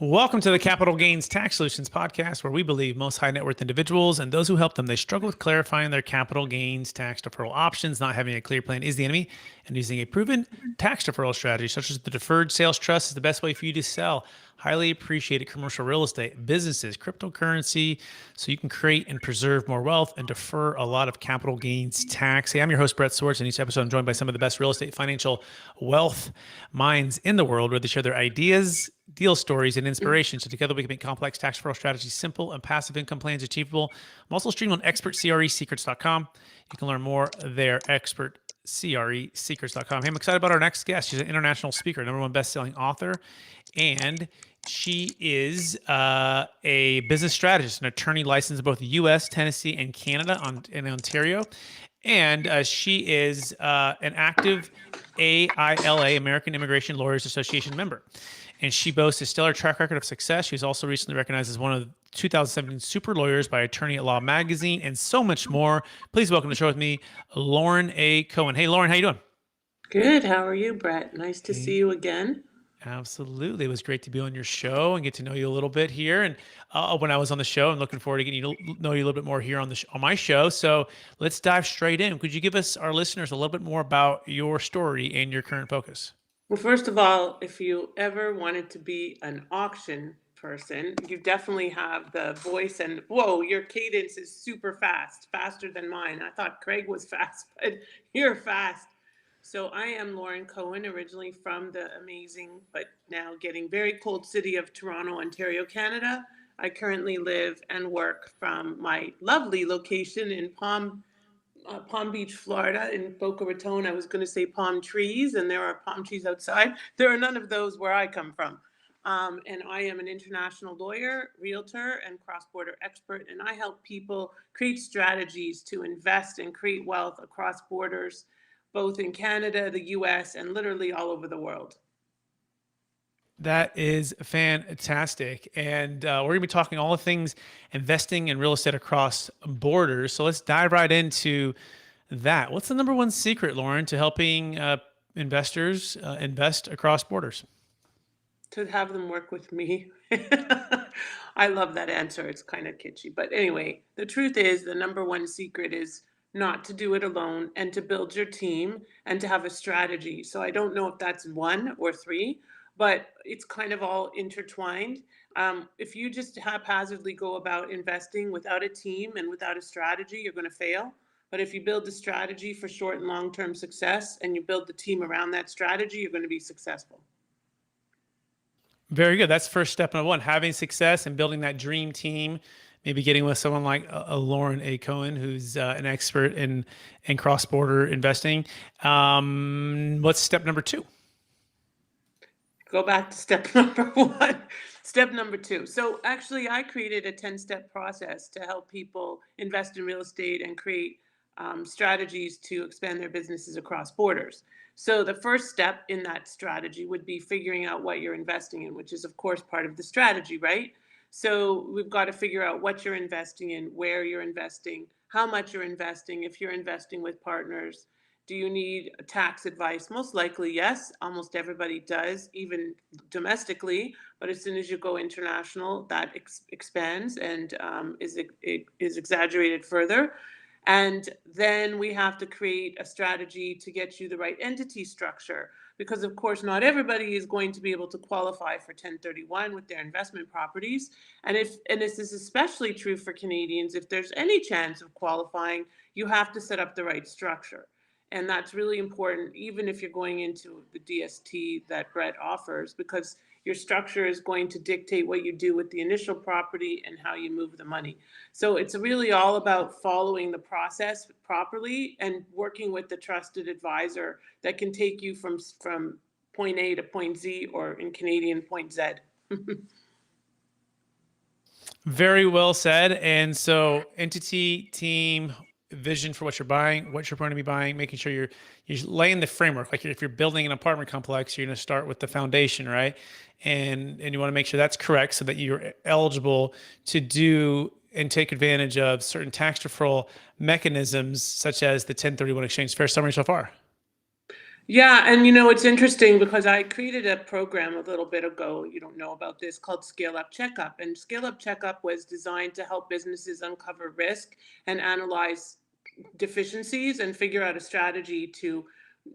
Welcome to the Capital Gains Tax Solutions podcast, where we believe most high net worth individuals and those who help them, they struggle with clarifying their capital gains tax deferral options. Not having a clear plan is the enemy, and using a proven tax deferral strategy, such as the Deferred Sales Trust, is the best way for you to sell highly appreciated commercial real estate, businesses, cryptocurrency, so you can create and preserve more wealth and defer a lot of capital gains tax. Hey, I'm your host, Brett Swarts, and each episode I'm joined by some of the best real estate financial wealth minds in the world, where they share their ideas, deal stories, and inspiration. So together we can make complex tax deferral strategies simple and passive income plans achievable. I'm also streaming on expertcresecrets.com. You can learn more there, expertcresecrets.com. Hey, I'm excited about our next guest. She's an international speaker, #1 best-selling author, and she is a business strategist, an attorney licensed in both the U.S., Tennessee, and Canada, in Ontario. And she is an active AILA, American Immigration Lawyers Association member. And she boasts a stellar track record of success. She was also recently recognized as one of the 2017 Super Lawyers by Attorney at Law magazine, and so much more. Please welcome to the show with me, Lauren A. Cohen. Hey, Lauren, how you doing? Good. How are you, Brett? Nice to see you again. Absolutely. It was great to be on your show and get to know you a little bit here. And when I was on the show, I'm looking forward to getting to know you a little bit more here on on my show. So let's dive straight in. Could you give us, our listeners, a little bit more about your story and your current focus? Well, first of all, if you ever wanted to be an auction person, you definitely have the voice, and whoa, your cadence is super fast, faster than mine. I thought Craig was fast, but you're fast. So I am Lauren Cohen, originally from the amazing, but now getting very cold city of Toronto, Ontario, Canada. I currently live and work from my lovely location in Palm Beach, Florida, in Boca Raton. I was going to say palm trees, and there are palm trees outside. There are none of those where I come from. And I am an international lawyer, realtor, and cross-border expert, and I help people create strategies to invest and create wealth across borders, both in Canada, the US, and literally all over the world. That is fantastic. And we're going to be talking all the things investing in real estate across borders. So let's dive right into that. What's the #1 secret, Lauren, to helping investors invest across borders? To have them work with me. I love that answer. It's kind of kitschy. But anyway, the truth is the #1 secret is not to do it alone and to build your team and to have a strategy. So I don't know if that's 1 or 3, but it's kind of all intertwined. If you just haphazardly go about investing without a team and without a strategy, you're going to fail. But if you build a strategy for short and long-term success and you build the team around that strategy, you're going to be successful. Very good. That's first step #1, having success and building that dream team. Maybe getting with someone like Lauren A. Cohen, who's an expert in cross-border investing. What's step #2? Go back to step #1. Step #2. So actually, I created a 10-step process to help people invest in real estate and create strategies to expand their businesses across borders. So the first step in that strategy would be figuring out what you're investing in, which is, of course, part of the strategy, right? So we've got to figure out what you're investing in, where you're investing, how much you're investing, if you're investing with partners. Do you need tax advice? Most likely, yes. Almost everybody does, even domestically. But as soon as you go international, that expands and is exaggerated further. And then we have to create a strategy to get you the right entity structure, because of course not everybody is going to be able to qualify for 1031 with their investment properties. And this is especially true for Canadians, if there's any chance of qualifying, you have to set up the right structure. And that's really important, even if you're going into the DST that Brett offers, because your structure is going to dictate what you do with the initial property and how you move the money. So it's really all about following the process properly and working with the trusted advisor that can take you from point A to point Z, or in Canadian, point Z. Very well said. And so entity, team, vision for what you're buying, what you're going to be buying, making sure you're laying the framework. Like if you're building an apartment complex, you're going to start with the foundation, right? And you want to make sure that's correct so that you're eligible to do and take advantage of certain tax deferral mechanisms, such as the 1031 exchange. Fair summary so far? Yeah, and it's interesting because I created a program a little bit ago, you don't know about this, called Scale Up Checkup. And Scale Up Checkup was designed to help businesses uncover risk and analyze deficiencies and figure out a strategy to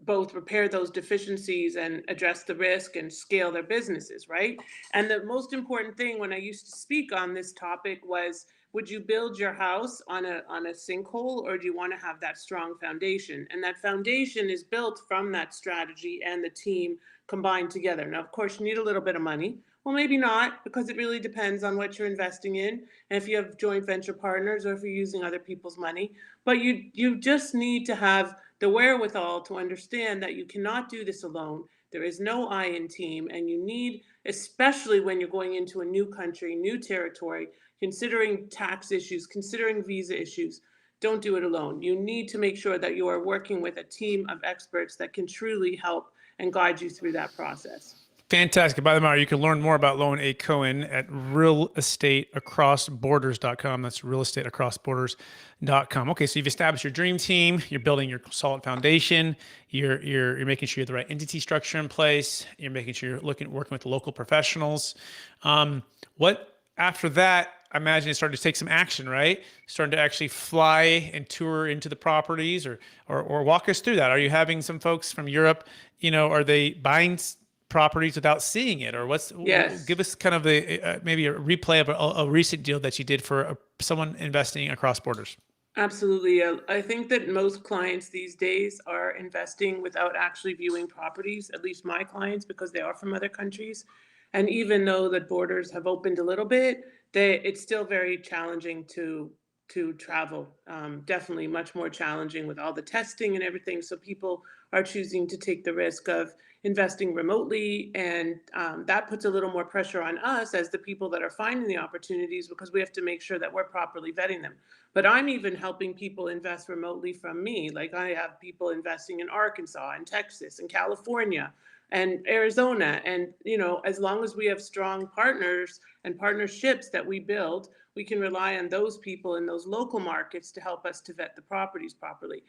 both repair those deficiencies and address the risk and scale their businesses, right? And the most important thing when I used to speak on this topic was, would you build your house on a sinkhole, or do you want to have that strong foundation? And that foundation is built from that strategy and the team combined together. Now, of course, you need a little bit of money. Well, maybe not, because it really depends on what you're investing in, and if you have joint venture partners or if you're using other people's money. But you just need to have the wherewithal to understand that you cannot do this alone. There is no I in team, and you need, especially when you're going into a new country, new territory, considering tax issues, considering visa issues, don't do it alone. You need to make sure that you are working with a team of experts that can truly help and guide you through that process. Fantastic. By the way, you can learn more about Loan A. Cohen at realestateacrossborders.com. That's realestateacrossborders.com. Okay, so you've established your dream team, you're building your solid foundation, you're making sure you have the right entity structure in place, you're making sure you're working with local professionals. What after that? I imagine it's starting to take some action, right? Starting to actually fly and tour into the properties, or walk us through that. Are you having some folks from Europe? Are they buying properties without seeing it, or Yes. give us kind of maybe a replay of a recent deal that you did for someone investing across borders. Absolutely. I think that most clients these days are investing without actually viewing properties, at least my clients, because they are from other countries. And even though the borders have opened a little bit, it's still very challenging to travel. Definitely much more challenging with all the testing and everything. So people are choosing to take the risk of investing remotely, and that puts a little more pressure on us as the people that are finding the opportunities, because we have to make sure that we're properly vetting them. But I'm even helping people invest remotely from me. Like, I have people investing in Arkansas and Texas and California and Arizona. And, as long as we have strong partners and partnerships that we build, we can rely on those people in those local markets to help us to vet the properties properly.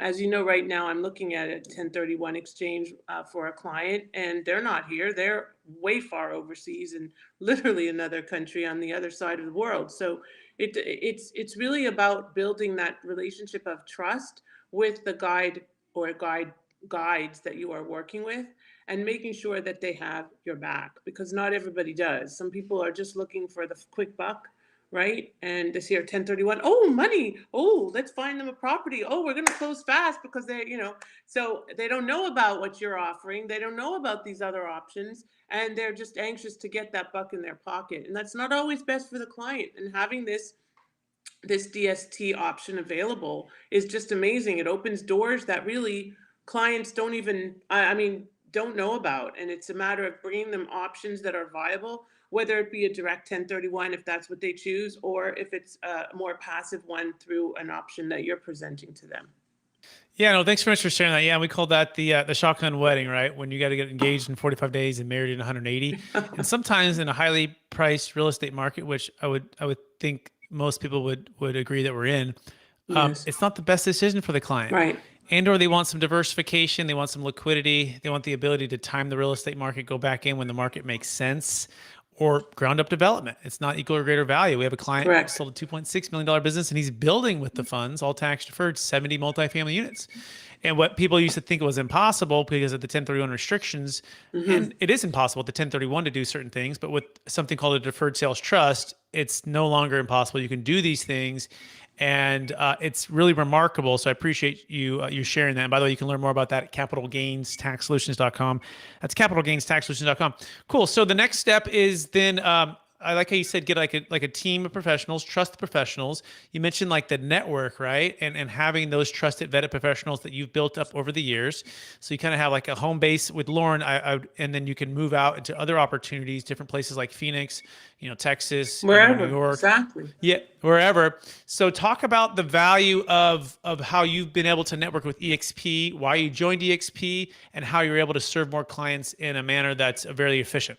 As you know, right now I'm looking at a 1031 exchange for a client, and they're not here. They're way far overseas and literally another country on the other side of the world. So it's really about building that relationship of trust with the guides that you are working with, and making sure that they have your back, because not everybody does. Some people are just looking for the quick buck, right? And this here 1031, oh, money, oh, let's find them a property, oh, we're going to close fast because so they don't know about what you're offering, they don't know about these other options, and they're just anxious to get that buck in their pocket, and that's not always best for the client. And having this DST option available is just amazing. It opens doors that really clients don't even, I mean, don't know about. And it's a matter of bringing them options that are viable, whether it be a direct 1031 if that's what they choose, or if it's a more passive one through an option that you're presenting to them. Yeah, no, thanks very much for sharing that. Yeah, we call that the shotgun wedding, right? When you got to get engaged in 45 days and married in 180. And sometimes in a highly priced real estate market, which I would think most people would agree that we're in, Yes. it's not the best decision for the client. Right. And or they want some diversification, they want some liquidity, they want the ability to time the real estate market, go back in when the market makes sense, or ground up development. It's not equal or greater value. We have a client who Correct. sold a $2.6 million business, and he's building with the funds, all tax deferred, 70 multifamily units. And what people used to think was impossible because of the 1031 restrictions, Mm-hmm. and it is impossible at the 1031 to do certain things, but with something called a deferred sales trust, it's no longer impossible. You can do these things, and it's really remarkable. So I appreciate you sharing that. And by the way, you can learn more about that at capitalgainstaxsolutions.com. That's capitalgainstaxsolutions.com. Cool. So the next step is then I like how you said get like a team of professionals, trust the professionals. You mentioned like the network, right? And having those trusted vetted professionals that you've built up over the years. So you kind of have like a home base with Lauren, and then you can move out into other opportunities, different places like Phoenix, Texas, New Wherever. York. Exactly. Yeah, wherever. So talk about the value of how you've been able to network with EXP, why you joined EXP, and how you're able to serve more clients in a manner that's very efficient.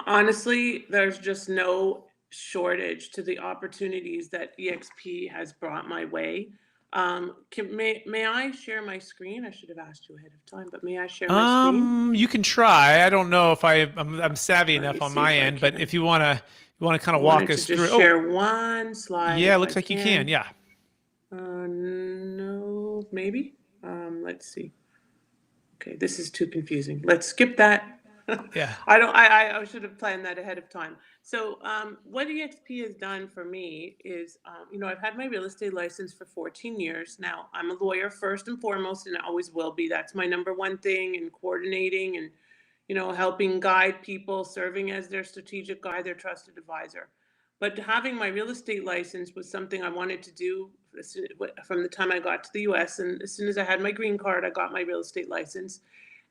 Honestly, there's just no shortage to the opportunities that EXP has brought my way. May I share my screen? I should have asked you ahead of time, but may I share my screen? You can try. I don't know if I'm savvy Let me enough on see my if I end, but if can. you want to kind I of walk wanted to us just through. Oh, share one slide yeah, if looks I like you can. can. Yeah. No, maybe. Let's see. Okay, this is too confusing. Let's skip that. Yeah. I should have planned that ahead of time. So, what EXP has done for me is, I've had my real estate license for 14 years now. I'm a lawyer first and foremost, and I always will be. That's my number one thing in coordinating and, helping guide people, serving as their strategic guide, their trusted advisor. But having my real estate license was something I wanted to do from the time I got to the US. And as soon as I had my green card, I got my real estate license.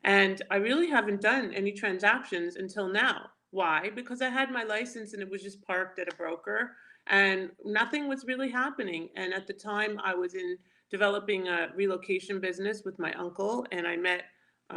And I really haven't done any transactions until now. Why? Because I had my license and it was just parked at a broker and nothing was really happening. And at the time, I was in developing a relocation business with my uncle, and I met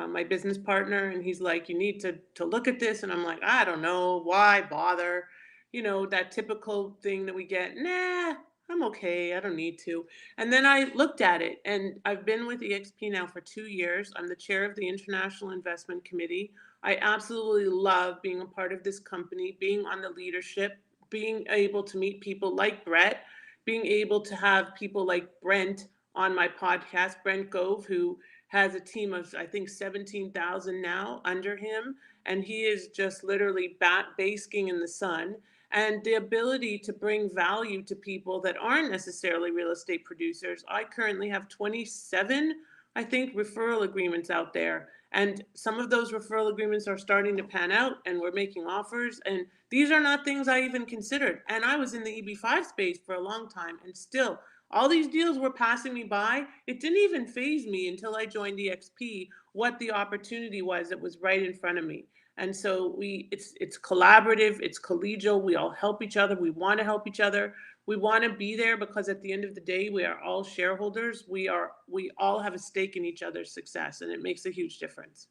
my business partner, and he's like, "You need to look at this." And I'm like, "I don't know. Why bother?" That typical thing that we get, "Nah, I'm okay. I don't need to." And then I looked at it, and I've been with EXP now for 2 years. I'm the chair of the International Investment Committee. I absolutely love being a part of this company, being on the leadership, being able to meet people like Brett, being able to have people like Brent on my podcast, Brent Gove, who has a team of, I think, 17,000 now under him. And he is just literally basking in the sun, and the ability to bring value to people that aren't necessarily real estate producers. I currently have 27, I think, referral agreements out there. And some of those referral agreements are starting to pan out and we're making offers. And these are not things I even considered. And I was in the EB5 space for a long time, and still all these deals were passing me by. It didn't even faze me until I joined EXP what the opportunity was that was right in front of me. And so it's collaborative, it's collegial. We all help each other. We want to help each other. We want to be there because at the end of the day, we are all shareholders. We all have a stake in each other's success, and it makes a huge difference.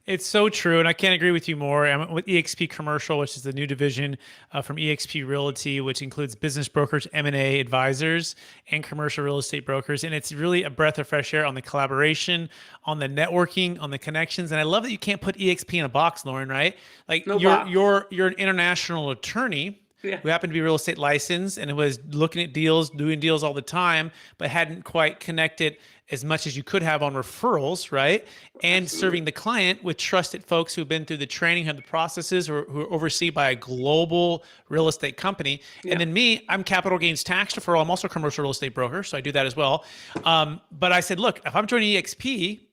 It's so true, and I can't agree with you more. I'm with Exp Commercial, which is the new division from Exp Realty, which includes business brokers, M&A advisors, and commercial real estate brokers. And it's really a breath of fresh air on the collaboration, on the networking, on the connections. And I love that you can't put Exp in a box, Lauren. Right? Like No you're box. you're you're an international attorney Yeah. who happened to be real estate licensed and was looking at deals, doing deals all the time, but hadn't quite connected as much as you could have on referrals, right? And Absolutely. serving the client with trusted folks who've been through the training, have the processes, or who are overseen by a global real estate company. And Yeah. then me, I'm capital gains tax deferral. I'm also a commercial real estate broker, so I do that as well. But I said, look, if I'm joining EXP,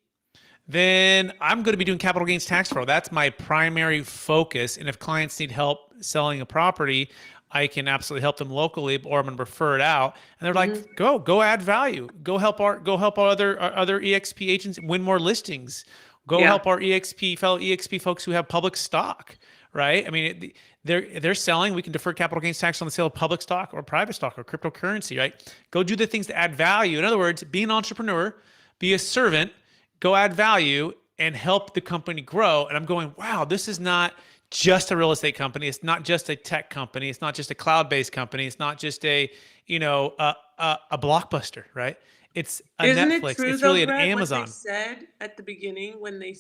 then I'm going to be doing capital gains tax deferral. That's my primary focus. And if clients need help selling a property, I can absolutely help them locally, or I'm going to refer it out. And they're Hmm. like, go add value. Go help our other EXP agents win more listings. Go Yeah. help our fellow EXP folks who have public stock, right? I mean, they're selling. We can defer capital gains tax on the sale of public stock or private stock or cryptocurrency, right? Go do the things to add value. In other words, be an entrepreneur, be a servant, go add value and help the company grow. And I'm going, wow, this is not just a real estate company. It's not just a tech company. It's not just a cloud-based company. It's not just a Blockbuster, right? It's a Isn't it Netflix. true It's though, really an Brett, what they Amazon. said at the beginning when they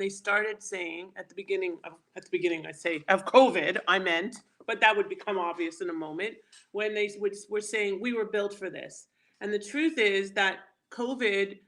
started saying at the beginning I say of COVID, I meant, but that would become obvious in a moment, when were saying we were built for this. And the truth is that COVID,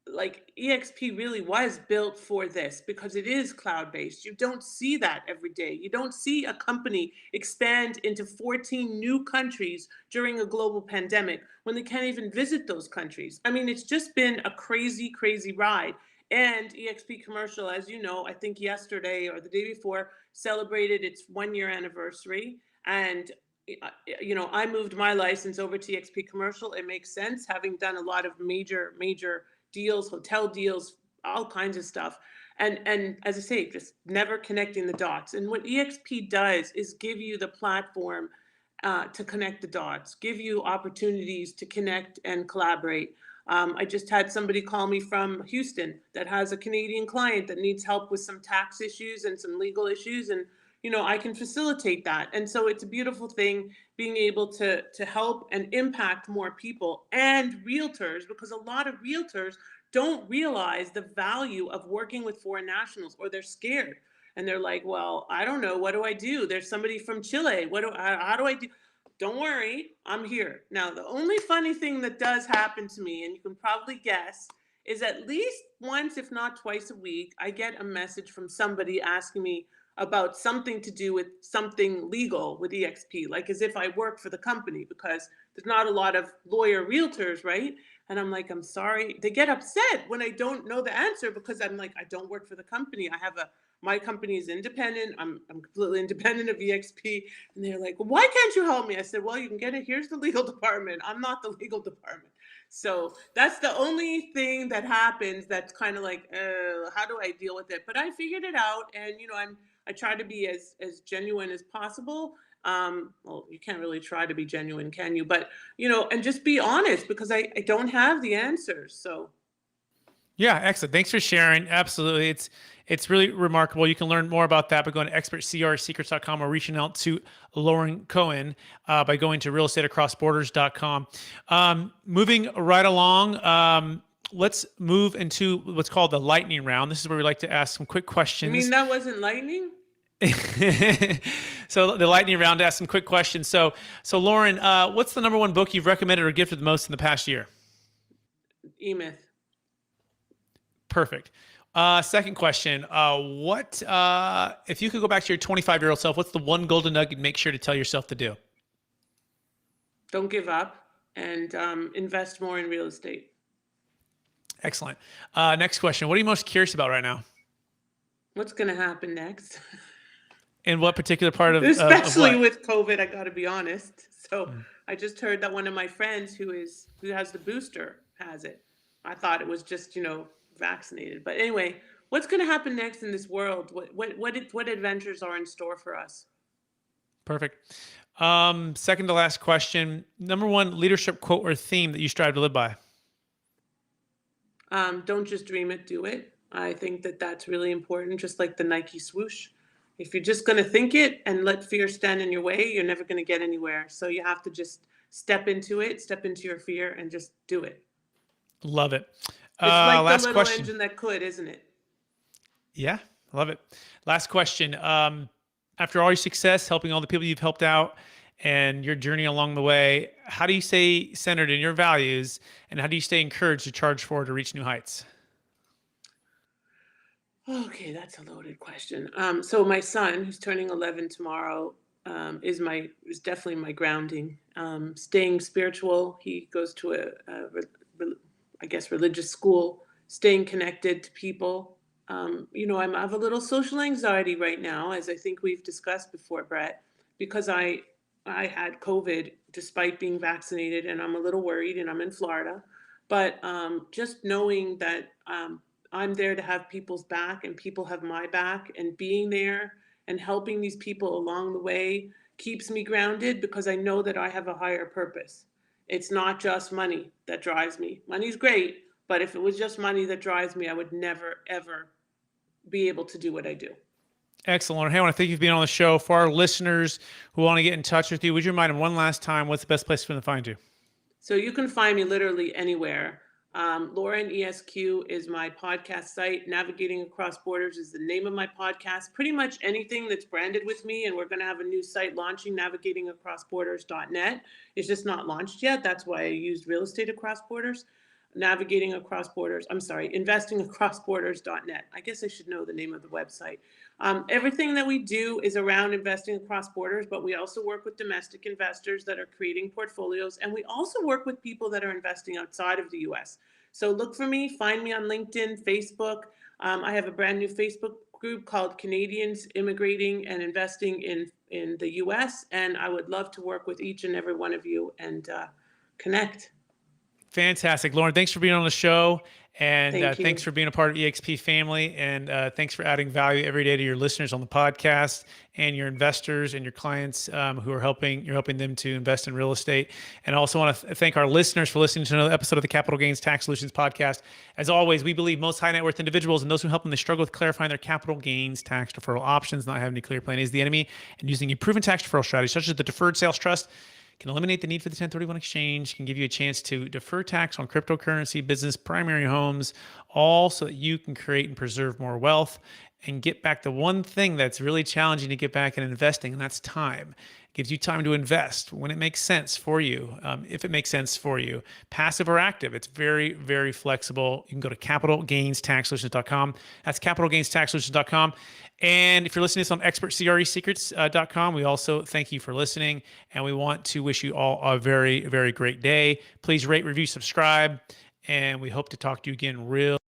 like EXP really was built for this because it is cloud based. You don't see that every day. You don't see a company expand into 14 new countries during a global pandemic when they can't even visit those countries. I mean, it's just been a crazy, crazy ride. And EXP Commercial, as you know, I think yesterday or the day before celebrated its 1 year anniversary. And I moved my license over to EXP Commercial. It makes sense, having done a lot of major deals, hotel deals, all kinds of stuff. And as I say, just never connecting the dots. And what EXP does is give you the platform to connect the dots, give you opportunities to connect and collaborate. I just had somebody call me from Houston that has a Canadian client that needs help with some tax issues and some legal issues. And I can facilitate that. And so it's a beautiful thing being able to help and impact more people and realtors, because a lot of realtors don't realize the value of working with foreign nationals, or they're scared. And they're like, well, I don't know. What do I do? There's somebody from Chile. How do I do? Don't worry, I'm here. Now, the only funny thing that does happen to me, and you can probably guess, is at least once, if not twice a week, I get a message from somebody asking me about something to do with something legal with EXP, like as if I work for the company, because there's not a lot of lawyer realtors, right? And I'm like, I'm sorry. They get upset when I don't know the answer, because I'm like, I don't work for the company. My company is independent. I'm completely independent of EXP. And they're like, well, why can't you help me? I said, well, you can get it. Here's the legal department. I'm not the legal department. So that's the only thing that happens that's kind of like, how do I deal with it? But I figured it out, and I try to be as genuine as possible. Well, you can't really try to be genuine, can you? But and just be honest, because I don't have the answers. So Yeah, excellent. Thanks for sharing. Absolutely. It's really remarkable. You can learn more about that by going to expertcrsecrets.com or reaching out to Lauren Cohen by going to realestateacrossborders.com. Moving right along, let's move into what's called the lightning round. This is where we like to ask some quick I questions. mean, that wasn't lightning. So the lightning round, to ask some quick questions. So Lauren, what's the number one book you've recommended or gifted the most in the past year? E-Myth. Perfect. Second question. What if you could go back to your 25-year-old self, what's the one golden nugget you'd make sure to tell yourself to do? Don't give up, and invest more in real estate. Excellent. Next question. What are you most curious about right now? What's going to happen next? In what particular part of Especially what? with COVID, I got to be honest. So I just heard that one of my friends who has the booster has it. I thought it was just vaccinated, but anyway, what's going to happen next in this world? What adventures are in store for us? Perfect. Second to last question. Number one leadership quote or theme that you strive to live by? Don't just dream it, do it. I think that that's really important, just like the Nike swoosh. If you're just going to think it and let fear stand in your way, you're never going to get anywhere. So you have to just step into your fear, and just do it. Love it. It's like the Last little question. engine that could, isn't it? Yeah, love it. Last question. After all your success, helping all the people you've helped out and your journey along the way, how do you stay centered in your values, and how do you stay encouraged to charge forward to reach new heights? Okay, that's a loaded question. So my son, who's turning 11 tomorrow, is definitely my grounding. Staying spiritual. He goes to I guess, religious school. Staying connected to people. I have a little social anxiety right now, as I think we've discussed before, Brett, because I had COVID despite being vaccinated, and I'm a little worried, and I'm in Florida. But just knowing that I'm there to have people's back, and people have my back, and being there and helping these people along the way keeps me grounded, because I know that I have a higher purpose. It's not just money that drives me. Money's great, but if it was just money that drives me, I would never, ever be able to do what I do. Excellent. Hey, I want to thank you for being on the show. For our listeners who want to get in touch with you, would you remind them one last time, what's the best place for them to find you? So you can find me literally anywhere. Lauren ESQ is my podcast site. Navigating Across Borders is the name of my podcast. Pretty much anything that's branded with me, and we're going to have a new site launching, navigatingacrossborders.net. It's just not launched yet. That's why I used Real Estate Across Borders. Investingacrossborders.net. I guess I should know the name of the website. Everything that we do is around investing across borders, but we also work with domestic investors that are creating portfolios, and we also work with people that are investing outside of the US. So look for me, find me on LinkedIn, Facebook. I have a brand new Facebook group called Canadians Immigrating and Investing in the US, and I would love to work with each and every one of you and connect. Fantastic. Lauren, thanks for being on the show. And Thank thanks you. for being a part of EXP family. And thanks for adding value every day to your listeners on the podcast and your investors and your clients who are helping. You're helping them to invest in real estate. And I also want to thank our listeners for listening to another episode of the Capital Gains Tax Solutions podcast. As always, we believe most high net worth individuals and those who help them, they struggle with clarifying their capital gains tax deferral options. Not having any clear plan is the enemy. And using a proven tax deferral strategy, such as the Deferred Sales Trust, can eliminate the need for the 1031 exchange, can give you a chance to defer tax on cryptocurrency, business, primary homes, all so that you can create and preserve more wealth and get back the one thing that's really challenging to get back in investing, and that's time. It gives you time to invest when it makes sense for you, if it makes sense for you, passive or active. It's very, very flexible. You can go to capitalgainstaxsolutions.com. That's capitalgainstaxsolutions.com. And if you're listening to this on expertcresecrets.com, we also thank you for listening. And we want to wish you all a very, very great day. Please rate, review, subscribe. And we hope to talk to you again real